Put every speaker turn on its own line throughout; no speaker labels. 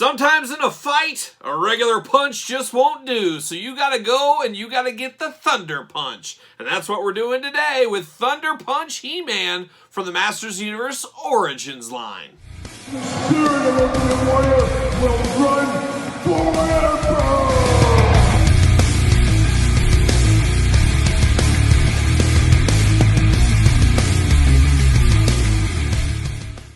Sometimes in a fight, a regular punch just won't do, so you gotta go and you gotta get the Thunder Punch. And that's what we're doing today with Thunder Punch He-Man from the Masters Universe Origins line.
The spirit of Ultimate Warrior will run forever!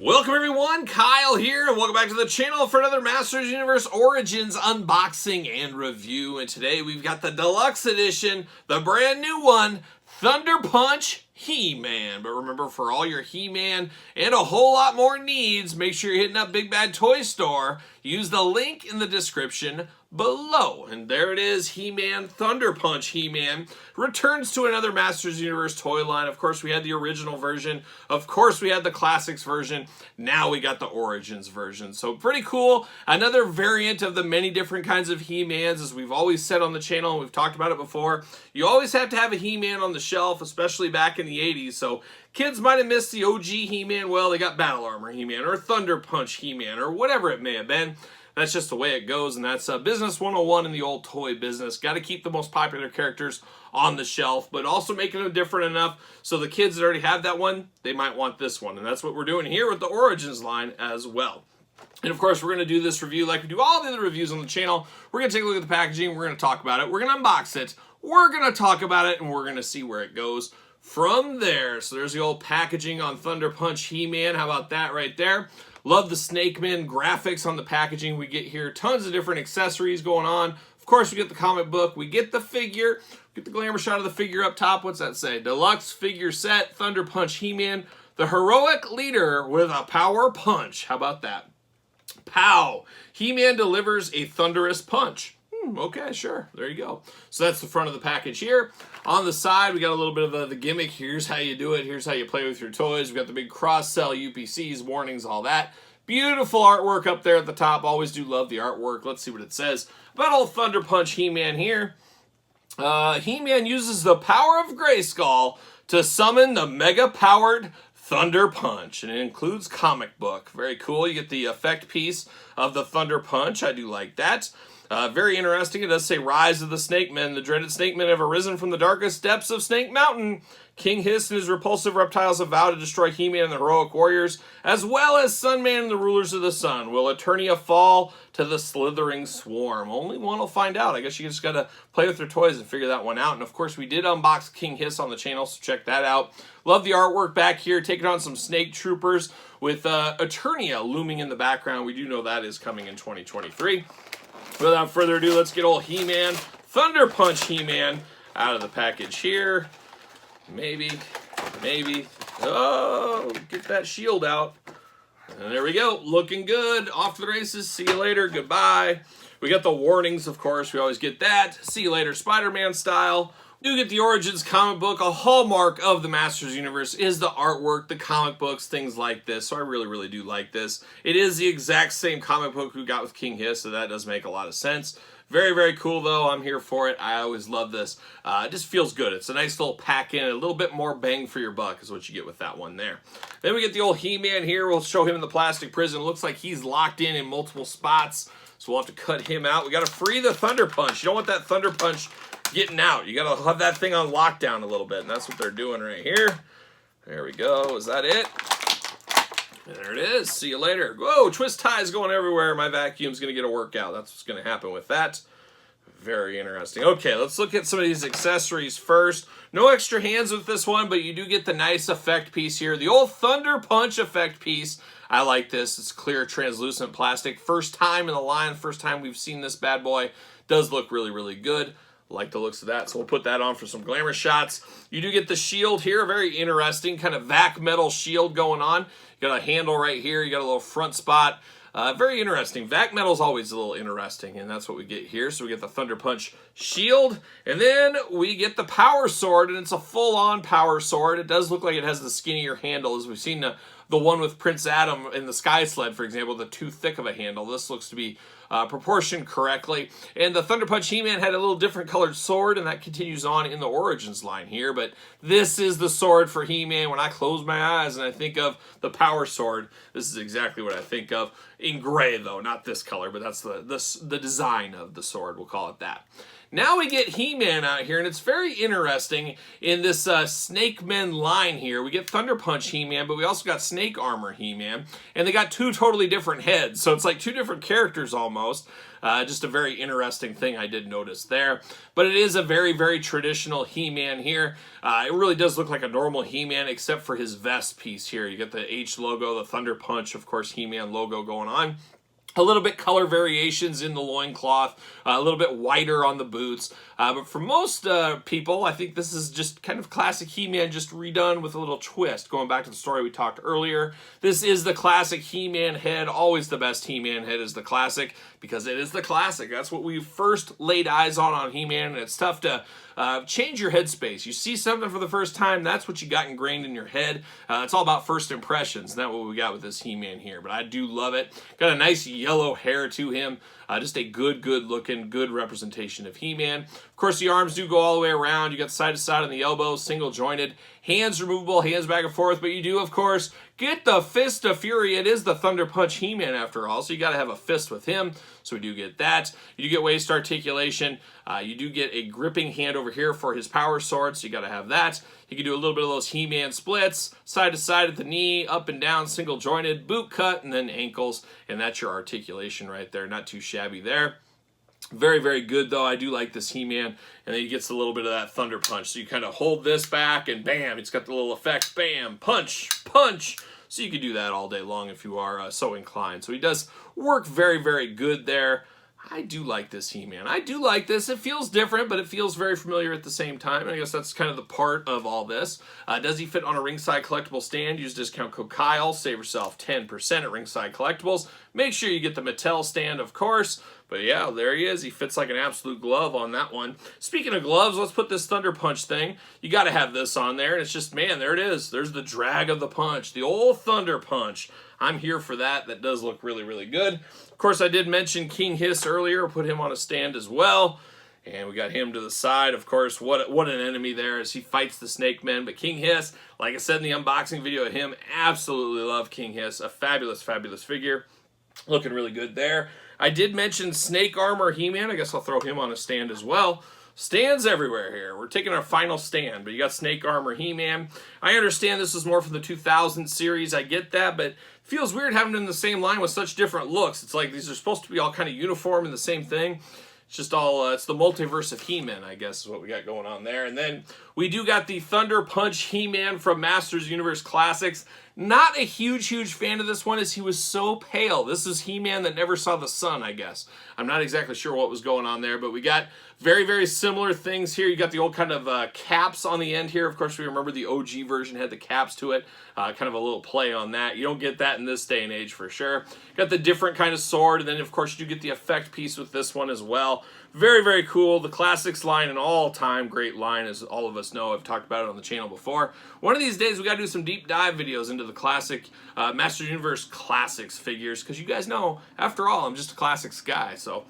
Welcome everyone, Kyle here, and welcome back to the channel for another Masters Universe Origins unboxing and review. And today we've got the deluxe edition, the brand new one, Thunder Punch He-Man. But remember, for all your He-Man and a whole lot more needs, make sure you're hitting up Big Bad Toy Store. Use the link in the description below. And there it is, He-Man, Thunder Punch He-Man returns to another Masters Universe toy line. Of course, we had the original version. Of course, we had the Classics version. Now we got the Origins version. So pretty cool. Another variant of the many different kinds of He-Mans, as we've always said on the channel, and we've talked about it before. You always have to have a He-Man on the shelf, especially back in the 80s. So kids might have missed the OG He-Man. Well, they got Battle Armor He-Man or Thunder Punch He-Man or whatever it may have been. That's just the way it goes, and that's business 101 in the old toy business. Got to keep the most popular characters on the shelf, but also making them different enough so the kids that already have that one, they might want this one. And that's what we're doing here with the Origins line as well. And of course, we're going to do this review like we do all the other reviews on the channel. We're going to take a look at the packaging. We're going to talk about it. We're going to unbox it. We're going to talk about it, and we're going to see where it goes from there. So there's the old packaging on Thunder Punch He-Man. How about that right there? Love the Snake Man graphics on the packaging we get here. Tons of different accessories going on. Of course, we get the comic book. We get the figure. We get the glamour shot of the figure up top. What's that say? Deluxe figure set, Thunder Punch He-Man. The heroic leader with a power punch. How about that? Pow! He-Man delivers a thunderous punch. Okay, sure. There you go. So that's the front of the package here. On the side, we got a little bit of the gimmick. Here's how you do it. Here's how you play with your toys. We've got the big cross-sell UPCs, warnings, all that. Beautiful artwork up there at the top. Always do love the artwork. Let's see what it says about old Thunder Punch He-Man here. He-Man uses the power of Grayskull to summon the mega-powered Thunder Punch, and it includes comic book. Very cool. You get the effect piece of the Thunder Punch. I do like that. Very interesting. It does say, Rise of the Snake Men. The dreaded Snake Men have arisen from the darkest depths of Snake Mountain. King Hiss and his repulsive reptiles have vowed to destroy He-Man and the heroic warriors, as well as Sunman and the rulers of the sun. Will Eternia fall to the slithering swarm? Only one will find out. I guess you just got to play with your toys and figure that one out. And of course, we did unbox King Hiss on the channel, so check that out. Love the artwork back here, taking on some Snake Troopers with Eternia looming in the background. We do know that is coming in 2023. Without further ado, let's get old He-Man, Thunder Punch He-Man, out of the package here. Maybe. Oh, get that shield out. And there we go. Looking good. Off to the races. See you later. Goodbye. We got the warnings, of course. We always get that. See you later, Spider-Man style. We do get the Origins comic book. A hallmark of the Masters Universe is the artwork, the comic books, things like this. So I really do like this. It is the exact same comic book we got with King Hiss, so that does make a lot of sense. Very cool, though. I'm here for it. I always love this. It just feels good. It's a nice little pack-in. A little bit more bang for your buck is what you get with that one there. Then we get the old He-Man here. We'll show him in the plastic prison. It looks like he's locked in multiple spots, so we'll have to cut him out. We got to free the Thunder Punch. You don't want that Thunder Punch getting out. You got to have that thing on lockdown a little bit, and that's what they're doing right here. There we go. Is that it? There it is. See you later. Whoa, twist ties going everywhere. My vacuum's going to get a workout. That's what's going to happen with that. Very interesting. Okay, let's look at some of these accessories first. No extra hands with this one, but you do get the nice effect piece here. The old Thunder Punch effect piece. I like this. It's clear, translucent plastic. First time in the line. First time we've seen this bad boy. Does look really good. Like the looks of that, so we'll put that on for some glamour shots. You do get the shield here, very interesting, kind of vac metal shield going on. You got a handle right here, you got a little front spot. Very interesting. Vac metal is always a little interesting, and that's what we get here. So we get the Thunder Punch shield, and then we get the power sword, and it's a full-on power sword. It does look like it has the skinnier handle, as we've seen the one with Prince Adam in the Sky Sled, for example, the too thick of a handle. This looks to be proportioned correctly. And the Thunder Punch He-Man had a little different colored sword, and that continues on in the Origins line here. But this is the sword for He-Man. When I close my eyes and I think of the Power Sword, this is exactly what I think of. In gray, though, not this color, but that's the design of the sword, we'll call it that. Now we get He-Man out here, and it's very interesting in this Snake Men line here. We get Thunder Punch He-Man, but we also got Snake Armor He-Man, and they got two totally different heads, so it's like two different characters almost. Just a very interesting thing I did notice there. But it is a very, very traditional He-Man here. It really does look like a normal He-Man, except for his vest piece here. You get the H logo, the Thunder Punch, of course, He-Man logo going on. A little bit color variations in the loincloth, a little bit whiter on the boots. But for most people, I think this is just kind of classic He-Man, just redone with a little twist. Going back to the story we talked earlier, this is the classic He-Man head. Always the best He-Man head is the classic, because it is the classic. That's what we first laid eyes on He-Man, and it's tough to change your headspace. You see something for the first time, that's what you got ingrained in your head. It's all about first impressions, and that's what we got with this He-Man here. But I do love it. Got a nice yellow hair to him. Just a good looking, good representation of He-Man. Of course, the arms do go all the way around. You got side to side on the elbows, single jointed. Hands removable, hands back and forth. But you do, of course, get the Fist of Fury. It is the Thunder Punch He-Man after all, so you got to have a fist with him. So we do get that. You do get waist articulation. You do get a gripping hand over here for his power sword, so you got to have that. You can do a little bit of those He-Man splits, side to side at the knee, up and down, single jointed, boot cut, and then ankles. And that's your articulation right there. Not too shabby there. Very, very good, though. I do like this He-Man. And then he gets a little bit of that Thunder Punch. So you kind of hold this back, and bam, it's got the little effect. Bam, punch, punch. So you can do that all day long if you are so inclined. So he does work very, very good there. I do like this He-Man. I do like this. It feels different, but it feels very familiar at the same time. And I guess that's kind of the part of all this. Does he fit on a Ringside Collectible stand? Use discount code Kyle. Save yourself 10% at Ringside Collectibles. Make sure you get the Mattel stand, of course. But yeah, there he is. He fits like an absolute glove on that one. Speaking of gloves, let's put this Thunder Punch thing. You got to have this on there. And it's just, man, there it is. There's the drag of the punch. The old Thunder Punch. I'm here for that. That does look really, really good. Of course, I did mention King Hiss earlier. Put him on a stand as well. And we got him to the side. Of course, what an enemy there as he fights the Snake Men. But King Hiss, like I said in the unboxing video of him, absolutely love King Hiss. A fabulous, fabulous figure. Looking really good there. I did mention Snake Armor He-Man. I guess I'll throw him on a stand as well. Stands everywhere here. We're taking our final stand, but you got Snake Armor He-Man. I understand this is more from the 2000 series. I get that, but it feels weird having them in the same line with such different looks. It's like these are supposed to be all kind of uniform and the same thing. It's just all, it's the multiverse of He-Man, I guess, is what we got going on there. And then we do got the Thunder Punch He-Man from Masters Universe Classics. Not a huge fan of this one as he was so pale. This is He-Man that never saw the sun, I guess. I'm not exactly sure what was going on there, but we got very, very similar things here. You got the old kind of caps on the end here. Of course, we remember the OG version had the caps to it. Kind of a little play on that. You don't get that in this day and age for sure. Got the different kind of sword, and then, of course, you do get the effect piece with this one as well. Very, very cool. The Classics line, an all-time great line, as all of us know. I've talked about it on the channel before. One of these days, we got to do some deep dive videos into the classic Master Universe Classics figures, because you guys know, after all, I'm just a Classics guy, so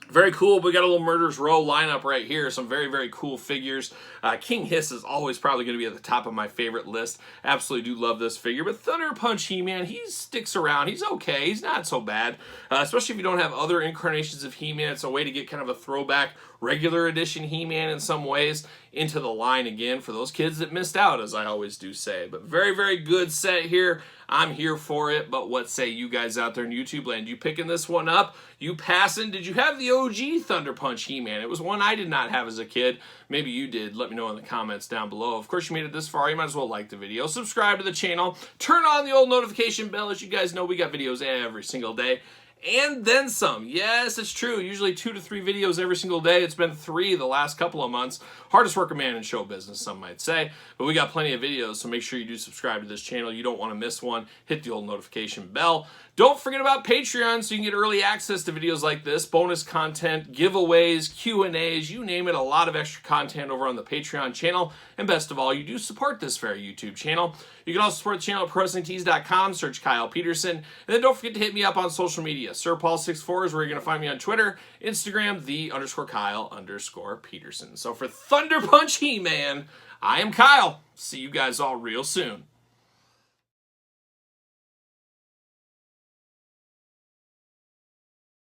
very cool. We got a little Murderers Row lineup right here. Some very, very cool figures. King Hiss is always probably going to be at the top of my favorite list. Absolutely do love this figure. But Thunder Punch He-Man, he sticks around. He's okay. He's not so bad. Especially if you don't have other incarnations of He-Man. It's a way to get kind of a throwback regular edition He-Man in some ways into the line again for those kids that missed out, as I always do say. But very, very good set here. I'm here for it, but what say you guys out there in YouTube land? You picking this one up? You passing? Did you have the OG Thunder Punch He-Man? It was one I did not have as a kid. Maybe you did. Let me know in the comments down below. Of course, you made it this far. You might as well like the video. Subscribe to the channel. Turn on the old notification bell. As you guys know, we got videos every single day. And then some. Yes, it's true. Usually 2 to 3 videos every single day. It's been 3 the last couple of months. Hardest working man in show business, some might say. But we got plenty of videos, so make sure you do subscribe to this channel. You don't want to miss one. Hit the old notification bell. Don't forget about Patreon so you can get early access to videos like this, bonus content, giveaways, Q&As, you name it, a lot of extra content over on the Patreon channel. And best of all, you do support this very YouTube channel. You can also support the channel at ProWrestlingTees.com, search Kyle Peterson. And then don't forget to hit me up on social media. SirPaul64 is where you're going to find me on Twitter, Instagram, _Kyle_Peterson. So for Thunder Punch He-Man, I am Kyle. See you guys all real soon.